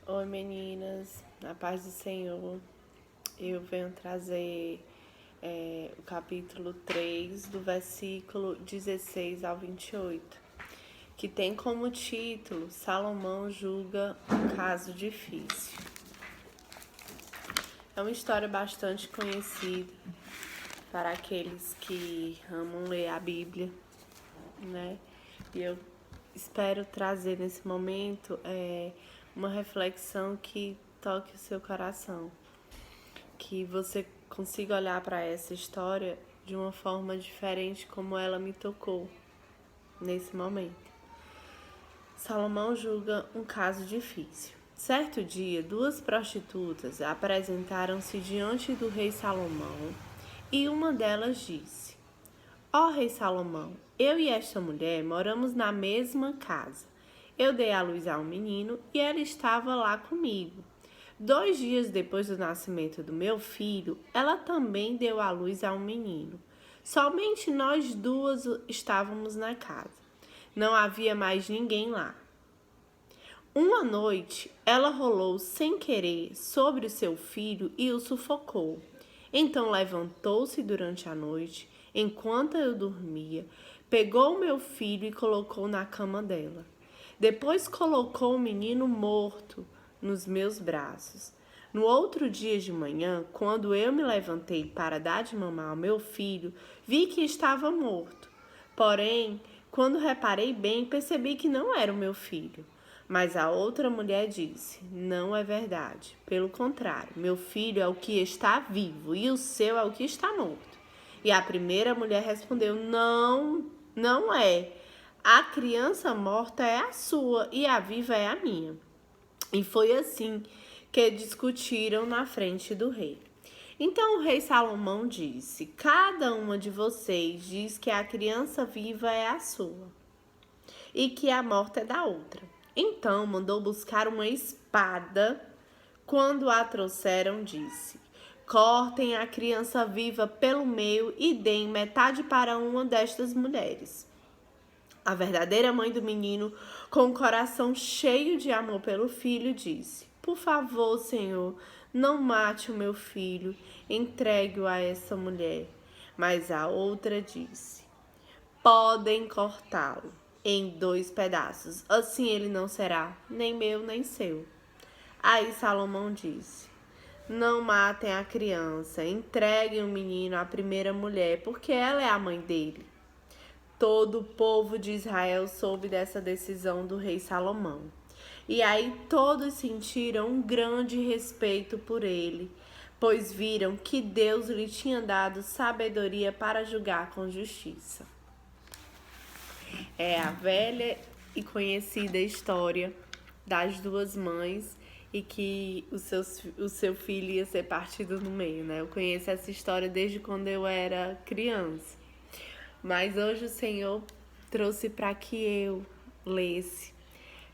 Oi meninas, na paz do Senhor, eu venho trazer o capítulo 3 do versículo 16 ao 28, que tem como título Salomão julga um caso difícil. É uma história bastante conhecida para aqueles que amam ler a Bíblia, né? E eu espero trazer nesse momento uma reflexão que toque o seu coração, que você consiga olhar para essa história de uma forma diferente como ela me tocou nesse momento. Salomão julga um caso difícil. Certo dia, duas prostitutas apresentaram-se diante do rei Salomão e uma delas disse: Ó rei Salomão, eu e esta mulher moramos na mesma casa. Eu dei à luz a um menino e ela estava lá comigo. 2 dias depois do nascimento do meu filho, ela também deu à luz a um menino. Somente nós duas estávamos na casa. Não havia mais ninguém lá. Uma noite, ela rolou sem querer sobre o seu filho e o sufocou. Então levantou-se durante a noite, enquanto eu dormia, pegou meu filho e colocou na cama dela. Depois colocou o menino morto nos meus braços. No outro dia de manhã, quando eu me levantei para dar de mamar ao meu filho, vi que estava morto. Porém, quando reparei bem, percebi que não era o meu filho. Mas a outra mulher disse: Não é verdade. Pelo contrário, meu filho é o que está vivo e o seu é o que está morto. E a primeira mulher respondeu: Não, não é. A criança morta é a sua e a viva é a minha. E foi assim que discutiram na frente do rei. Então o rei Salomão disse: Cada uma de vocês diz que a criança viva é a sua e que a morta é da outra. Então mandou buscar uma espada. Quando a trouxeram, disse: Cortem a criança viva pelo meio e deem metade para uma destas mulheres. A verdadeira mãe do menino, com o coração cheio de amor pelo filho, disse: Por favor, Senhor, não mate o meu filho, entregue-o a essa mulher. Mas a outra disse: Podem cortá-lo em 2 pedaços, assim ele não será nem meu nem seu. Aí Salomão disse: Não matem a criança, entreguem o menino à primeira mulher, porque ela é a mãe dele. Todo o povo de Israel soube dessa decisão do rei Salomão. E aí todos sentiram um grande respeito por ele, pois viram que Deus lhe tinha dado sabedoria para julgar com justiça. É a velha e conhecida história das duas mães e que o seu filho ia ser partido no meio, né? Eu conheço essa história desde quando eu era criança. Mas hoje o Senhor trouxe para que eu lesse,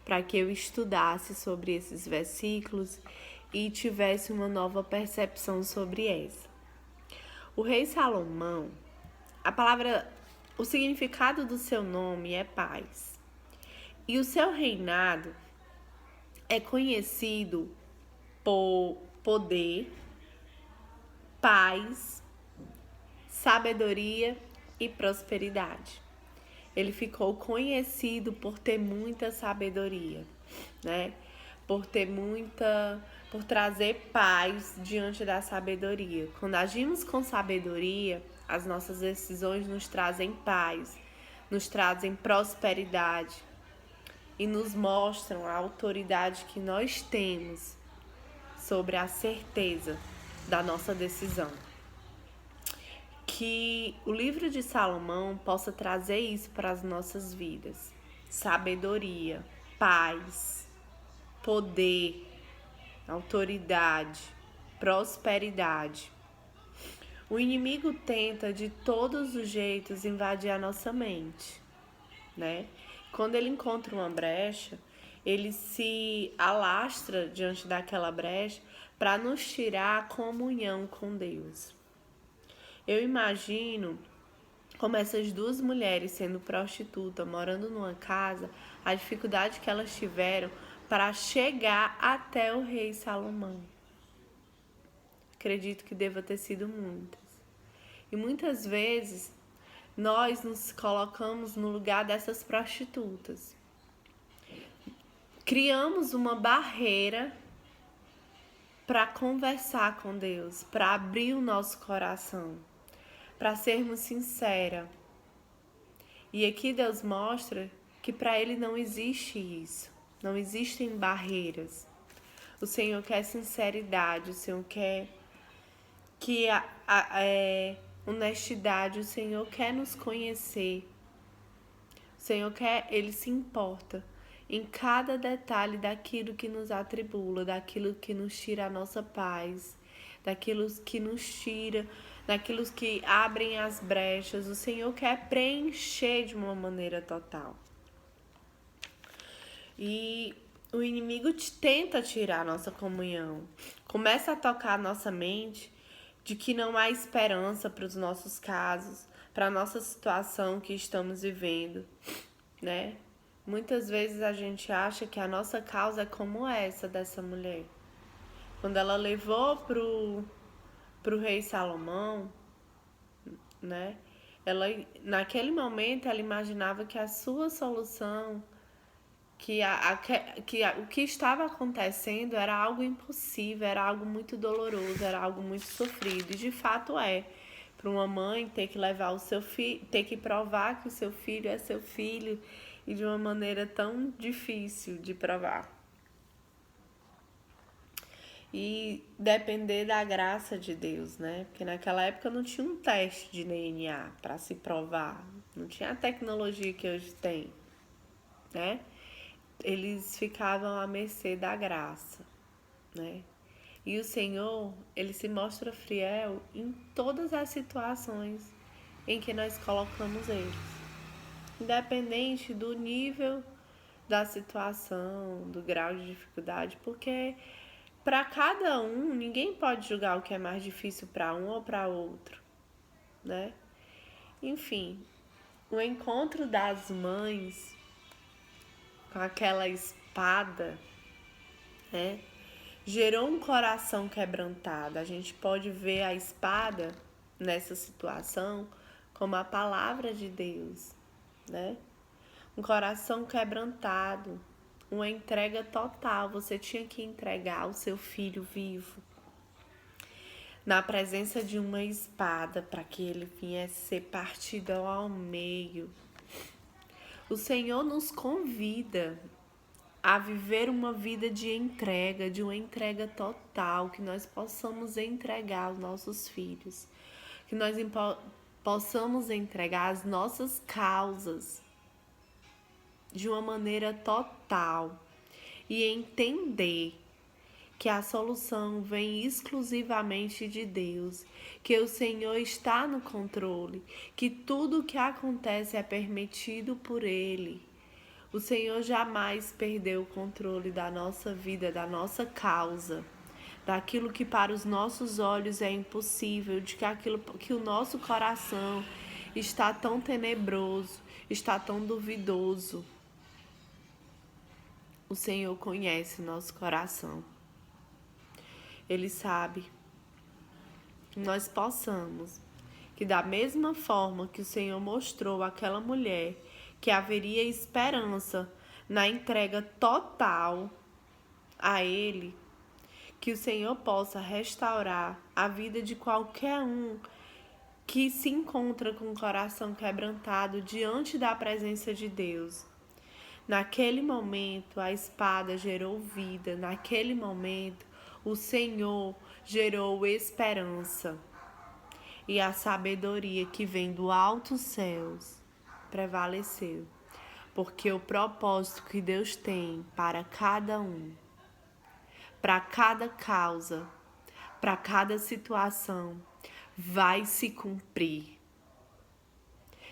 para que eu estudasse sobre esses versículos e tivesse uma nova percepção sobre essa. O rei Salomão, o significado do seu nome é paz. E o seu reinado é conhecido por poder, paz, sabedoria e prosperidade. Ele ficou conhecido por ter muita sabedoria, né? Por trazer paz diante da sabedoria. Quando agimos com sabedoria, as nossas decisões nos trazem paz, nos trazem prosperidade e nos mostram a autoridade que nós temos sobre a certeza da nossa decisão. Que o livro de Salomão possa trazer isso para as nossas vidas: sabedoria, paz, poder, autoridade, prosperidade. O inimigo tenta de todos os jeitos invadir a nossa mente, né? Quando ele encontra uma brecha, ele se alastra diante daquela brecha para nos tirar a comunhão com Deus. Eu imagino como essas duas mulheres sendo prostituta, morando numa casa, a dificuldade que elas tiveram para chegar até o rei Salomão. Acredito que deva ter sido muitas. E muitas vezes nós nos colocamos no lugar dessas prostitutas. Criamos uma barreira para conversar com Deus, para abrir o nosso coração, para sermos sinceras. E aqui Deus mostra que para Ele não existe isso, não existem barreiras. O Senhor quer sinceridade, o Senhor quer que honestidade, o Senhor quer nos conhecer. O Senhor Ele se importa em cada detalhe daquilo que nos atribula, daquilo que nos tira a nossa paz, daquilo que nos tira, daquilo que abrem as brechas. O Senhor quer preencher de uma maneira total. E o inimigo tenta tirar a nossa comunhão, começa a tocar a nossa mente de que não há esperança para os nossos casos, para a nossa situação que estamos vivendo, né? Muitas vezes a gente acha que a nossa causa é como essa dessa mulher. Quando ela levou pro rei Salomão, né? Naquele momento ela imaginava que a sua solução, o que estava acontecendo era algo impossível, era algo muito doloroso, era algo muito sofrido. E de fato é. Para uma mãe ter que levar o seu filho, ter que provar que o seu filho é seu filho, e de uma maneira tão difícil de provar. E depender da graça de Deus, né? Porque naquela época não tinha um teste de DNA para se provar. Não tinha a tecnologia que hoje tem, né? Eles ficavam à mercê da graça, né? E o Senhor, Ele se mostra fiel em todas as situações em que nós colocamos Ele. Independente do nível da situação, do grau de dificuldade, porque para cada um, ninguém pode julgar o que é mais difícil para um ou para outro, né? Enfim, o encontro das mães com aquela espada, né, gerou um coração quebrantado. A gente pode ver a espada nessa situação como a palavra de Deus, né? Um coração quebrantado, uma entrega total. Você tinha que entregar o seu filho vivo na presença de uma espada para que ele viesse ser partido ao meio. O Senhor nos convida a viver uma vida de entrega, de uma entrega total, que nós possamos entregar os nossos filhos, que nós possamos entregar as nossas causas de uma maneira total e entender que a solução vem exclusivamente de Deus, que o Senhor está no controle, que tudo o que acontece é permitido por Ele. O Senhor jamais perdeu o controle da nossa vida, da nossa causa, daquilo que para os nossos olhos é impossível, de que aquilo que o nosso coração está tão tenebroso, está tão duvidoso. O Senhor conhece nosso coração. Ele sabe que nós possamos, que da mesma forma que o Senhor mostrou àquela mulher que haveria esperança na entrega total a Ele, que o Senhor possa restaurar a vida de qualquer um que se encontra com o coração quebrantado diante da presença de Deus. Naquele momento, a espada gerou vida. Naquele momento, o Senhor gerou esperança. E a sabedoria que vem do alto céus prevaleceu. Porque o propósito que Deus tem para cada um, para cada causa, para cada situação, vai se cumprir.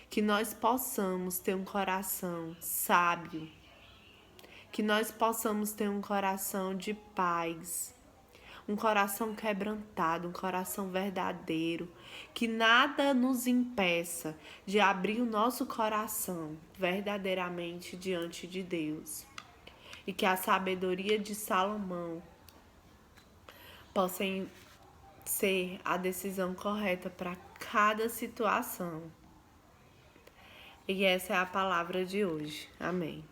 Que nós possamos ter um coração sábio, que nós possamos ter um coração de paz, um coração quebrantado, um coração verdadeiro, que nada nos impeça de abrir o nosso coração verdadeiramente diante de Deus. e que a sabedoria de Salomão possa ser a decisão correta para cada situação. E essa é a palavra de hoje. Amém.